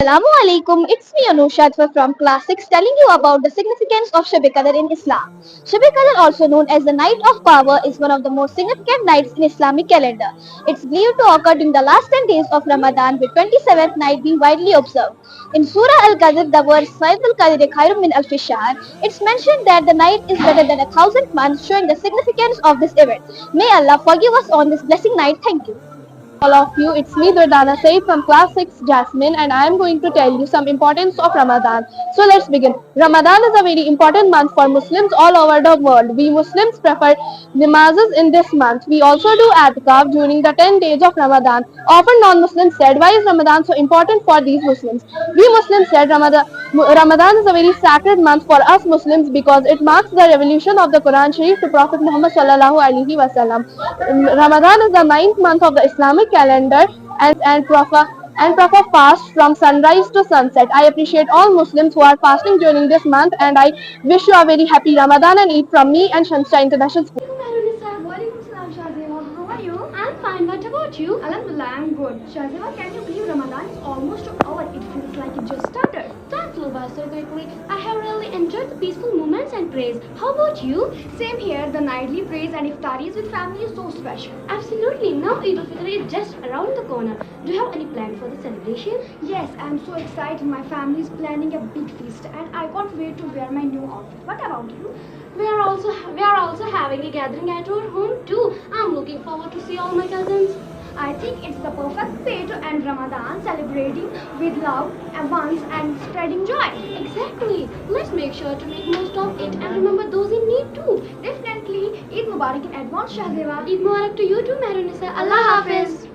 Assalamu alaikum, it's me Anusha from class 6 telling you about the significance of Shab Qadr in Islam. Shab Qadr, also known as the Night of Power, is one of the most significant nights in Islamic calendar. It's believed to occur during the last 10 days of Ramadan, with 27th night being widely observed. In Surah Al-Qadr, the verse Sayyidul Qadr Khairum min al-Shahr, it's mentioned that the night is better than 1,000 months, showing the significance of this event. May Allah forgive us on this blessing night. Thank you. All of you. It's me, Durdana Said from class 6 Jasmine, and I am going to tell you some importance of Ramadan. So let's begin. Ramadan is a very important month for Muslims all over the world. We Muslims prefer namazes in this month. We also do atikaf during the 10 days of Ramadan. Often non-Muslims said, why is Ramadan so important for these Muslims? We Muslims said Ramadan is a very sacred month for us Muslims because it marks the revelation of the Quran Sharif to Prophet Muhammad sallallahu alaihi wasallam. Ramadan is the ninth month of the Islamic calendar and Prophet fast from sunrise to sunset. I appreciate all Muslims who are fasting during this month, and I wish you a very happy Ramadan and Eid from me and Shamsa International School. Walaikum salam, Shahzeba. How are you? I'm fine. What about you? Alhamdulillah, I'm good. Shahzeba, can you believe Ramadan is almost over? It feels like it just started. Time flew by so quickly. I have really enjoyed the peaceful moments and praise. How about you? Same here. The nightly praise and iftaris with family is so special. Absolutely. Now Eid al-Fitr is just around the corner. Do you have any plan for the celebration? Yes, I'm so excited. My family is planning a big feast and I can't wait to wear my new outfit. What about you? We are also having a gathering at our home too. I'm looking forward to see all my cousins. I think it's the perfect way to end Ramadan, celebrating with love, abundance, and spreading joy. Exactly. Let's make sure to make most of it and remember those in need too. Definitely. Eid Mubarak in advance, Shahzeba. Eid Mubarak to you too, Mehrunisa. Allah Hafiz.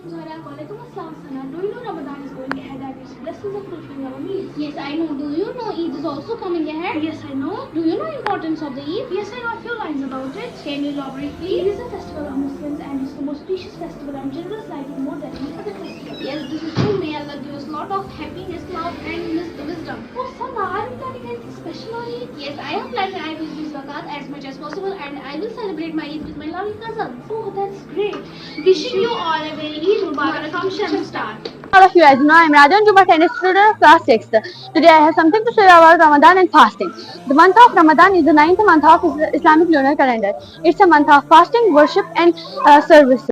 Walaikum Assalam, Sana. Do you know Ramadan is going ahead and its blessings of fulfilling our needs? Yes, I know. Do you know Eid is also coming ahead? Yes, I know. Do you know importance of the Eid? Yes, I know a few lines about it. Can you elaborate, please? Eid is a festival of Muslims and it's the most precious festival and children like it more than any other festival. Yes, this is true. May Allah give us a lot of happiness, love, and wisdom. Oh, Sana, are you planning anything special on Eid? Yes, I have planned and I will do zakat as much as possible and I will celebrate my Eid with my lovely cousins. Oh, that's great. Wishing you all a very Eid Mubarak from Shamstar. All of you guys know I'm Rajan Jubat and a student of class 6. Today I have something to share about Ramadan and fasting. The month of Ramadan is the ninth month of Islamic lunar calendar. It's a month of fasting, worship and service.